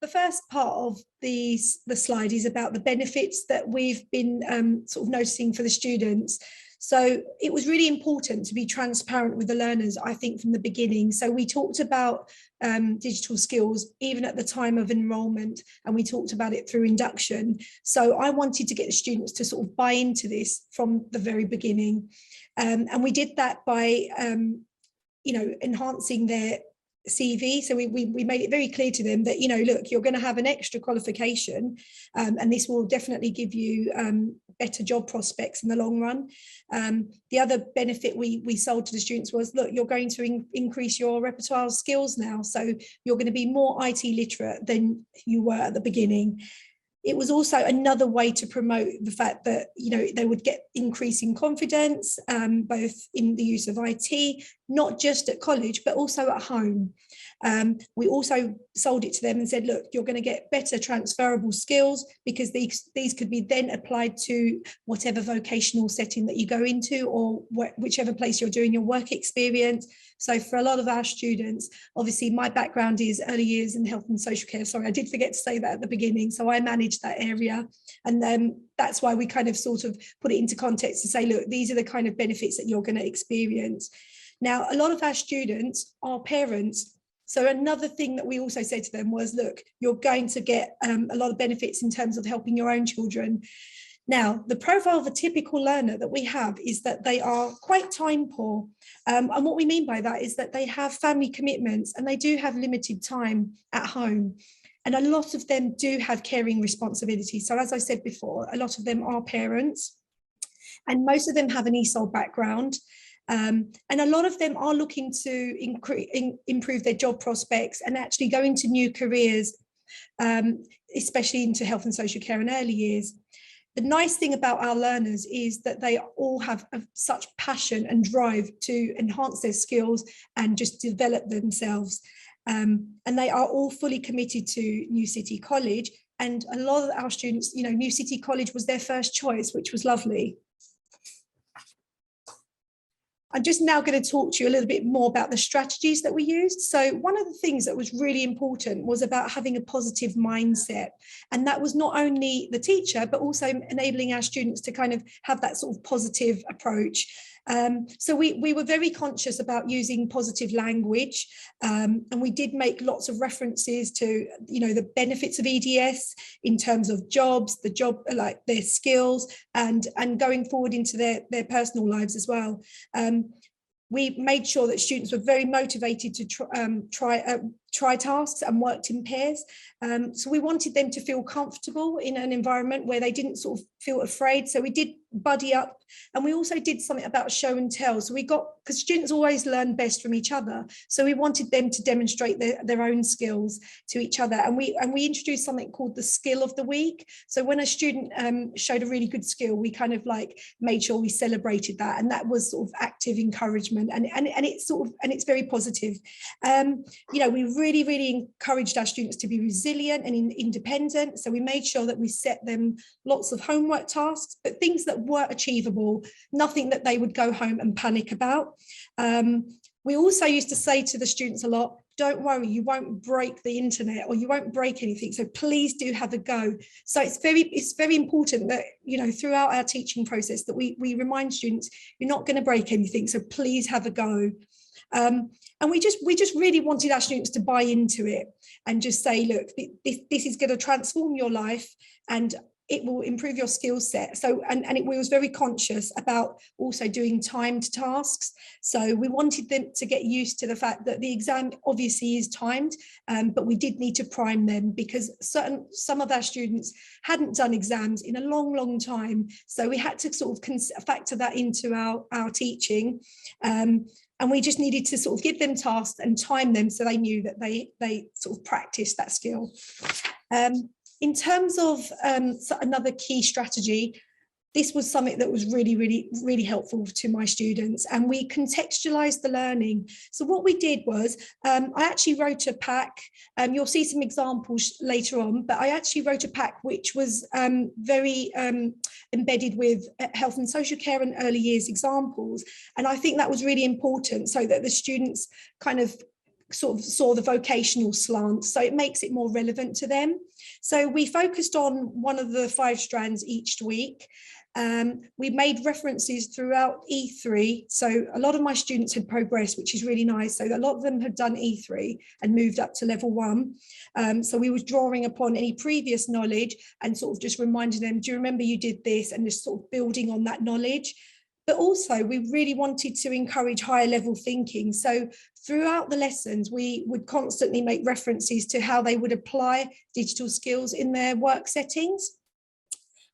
the first part of the slide is about the benefits that we've been sort of noticing for the students. So it was really important to be transparent with the learners, I think, from the beginning. So we talked about digital skills even at the time of enrolment, and we talked about it through induction. So I wanted to get the students to sort of buy into this from the very beginning. And we did that by, enhancing their CV. So we made it very clear to them that, look, you're going to have an extra qualification, and this will definitely give you better job prospects in the long run. The other benefit we sold to the students was, look, you're going to increase your repertoire of skills now. So you're going to be more IT literate than you were at the beginning. It was also another way to promote the fact that, they would get increasing confidence, both in the use of IT, not just at college, but also at home. We also sold it to them and said, look, you're going to get better transferable skills, because these could be then applied to whatever vocational setting that you go into, or whichever place you're doing your work experience. So for a lot of our students, obviously my background is early years and health and social care. Sorry, I did forget to say that at the beginning. So I managed that area. And then that's why we kind of sort of put it into context to say, look, these are the kind of benefits that you're going to experience. Now, a lot of our students are parents. So another thing that we also said to them was, look, you're going to get a lot of benefits in terms of helping your own children. Now, the profile of a typical learner that we have is that they are quite time poor. And what we mean by that is that they have family commitments and they do have limited time at home. And a lot of them do have caring responsibilities. So as I said before, a lot of them are parents, and most of them have an ESOL background. And a lot of them are looking to improve their job prospects and actually go into new careers, especially into health and social care and early years. The nice thing about our learners is that they all have such passion and drive to enhance their skills and just develop themselves. And they are all fully committed to New City College. And a lot of our students, New City College was their first choice, which was lovely. I'm just now going to talk to you a little bit more about the strategies that we used. So one of the things that was really important was about having a positive mindset. And that was not only the teacher, but also enabling our students to kind of have that sort of positive approach. So we were very conscious about using positive language, and we did make lots of references to, the benefits of EDS in terms of jobs, like their skills, and going forward into their personal lives as well. We made sure that students were very motivated to try tasks and worked in pairs. So we wanted them to feel comfortable in an environment where they didn't sort of feel afraid. So we did buddy up, and we also did something about show and tell. So because students always learn best from each other. So we wanted them to demonstrate their own skills to each other. And we introduced something called the skill of the week. So when a student showed a really good skill, we kind of made sure we celebrated that. And that was sort of active encouragement. And it's very positive. We really, really encouraged our students to be resilient and independent. So we made sure that we set them lots of homework tasks, but things that were achievable, nothing that they would go home and panic about. We also used to say to the students a lot, don't worry, you won't break the internet or you won't break anything. So please do have a go. So it's very important that, throughout our teaching process that we remind students, you're not going to break anything. So please have a go. And we just really wanted our students to buy into it and just say, look, this is going to transform your life and it will improve your skill set. So, and we was very conscious about also doing timed tasks. So we wanted them to get used to the fact that the exam obviously is timed, but we did need to prime them because some of our students hadn't done exams in a long, long time. So we had to sort of factor that into our teaching. And we just needed to sort of give them tasks and time them so they knew that they sort of practiced that skill. In terms of another key strategy, this was something that was really, really, really helpful to my students, and we contextualized the learning. So what we did was I actually wrote a pack. You'll see some examples later on, but I actually wrote a pack which was very embedded with health and social care and early years examples. And I think that was really important so that the students kind of sort of saw the vocational slant, so it makes it more relevant to them. So we focused on one of the 5 strands each week. We made references throughout E3, so a lot of my students had progressed, which is really nice. So a lot of them had done E3 and moved up to level 1. So we were drawing upon any previous knowledge and sort of just reminding them, do you remember you did this, and just sort of building on that knowledge. But also we really wanted to encourage higher level thinking. So throughout the lessons, we would constantly make references to how they would apply digital skills in their work settings.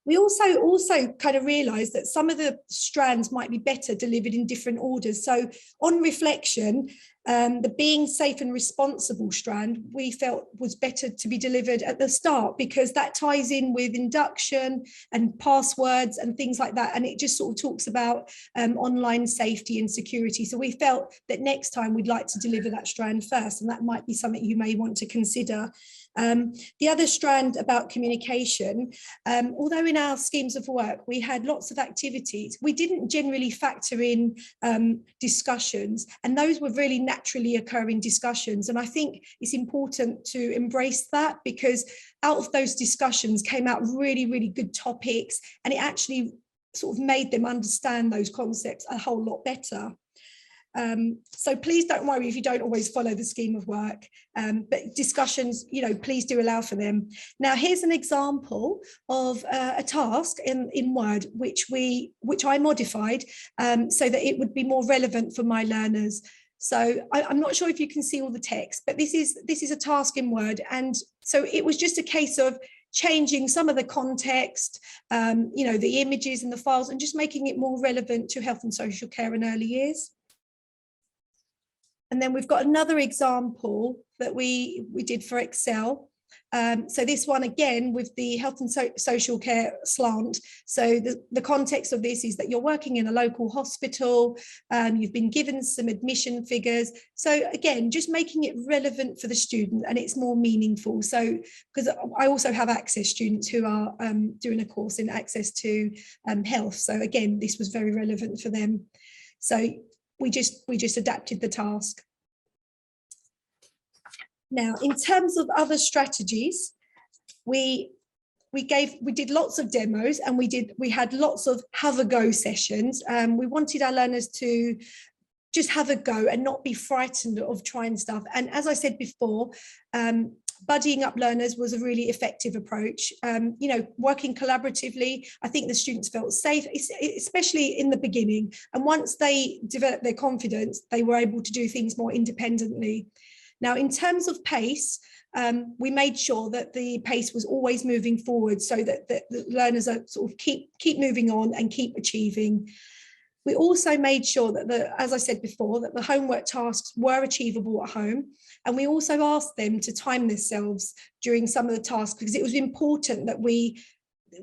We also kind of realised that some of the strands might be better delivered in different orders. So on reflection, the being safe and responsible strand, we felt was better to be delivered at the start, because that ties in with induction and passwords and things like that. And it just sort of talks about online safety and security. So we felt that next time we'd like to deliver that strand first, and that might be something you may want to consider. The other strand about communication, although in our schemes of work we had lots of activities, we didn't generally factor in discussions, and those were really naturally occurring discussions. And I think it's important to embrace that, because out of those discussions came out really, really good topics, and it actually sort of made them understand those concepts a whole lot better. So please don't worry if you don't always follow the scheme of work, but discussions, please do allow for them. Now, here's an example of a task in Word, which I modified so that it would be more relevant for my learners. So I'm not sure if you can see all the text, but this is a task in Word. And so it was just a case of changing some of the context, the images and the files, and just making it more relevant to health and social care in early years. And then we've got another example that we did for Excel. So this one, again, with the health and social care slant. So the context of this is that you're working in a local hospital, you've been given some admission figures. So again, just making it relevant for the student, and it's more meaningful. So, because I also have access students who are doing a course in access to health. So again, this was very relevant for them. So we just adapted the task. Now, in terms of other strategies, we did lots of demos, and we had lots of have a go sessions. We wanted our learners to just have a go and not be frightened of trying stuff. And as I said before, buddying up learners was a really effective approach. Working collaboratively, I think the students felt safe, especially in the beginning. And once they developed their confidence, they were able to do things more independently. Now, in terms of pace, we made sure that the pace was always moving forward, so that the learners are sort of keep moving on and keep achieving. We also made sure that, as I said before, that the homework tasks were achievable at home. And we also asked them to time themselves during some of the tasks, because it was important that we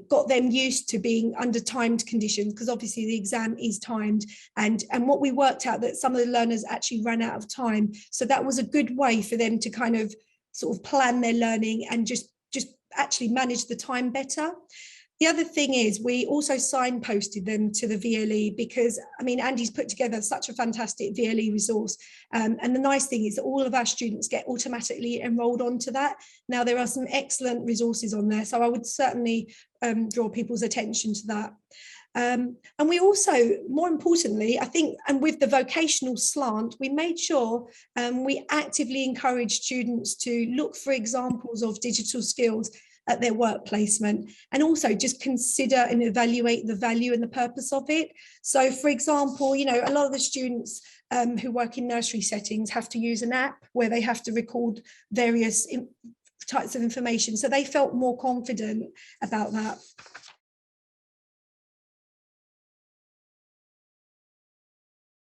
got them used to being under timed conditions, because obviously the exam is timed. And what we worked out, that some of the learners actually ran out of time. So that was a good way for them to kind of sort of plan their learning and just actually manage the time better. The other thing is, we also signposted them to the VLE, because, Andy's put together such a fantastic VLE resource. And the nice thing is that all of our students get automatically enrolled onto that. Now, there are some excellent resources on there, so I would certainly draw people's attention to that. And we also, more importantly, I think, and with the vocational slant, we made sure we actively encouraged students to look for examples of digital skills at their work placement, and also just consider and evaluate the value and the purpose of it. So, for example, a lot of the students who work in nursery settings have to use an app where they have to record various types of information. So they felt more confident about that.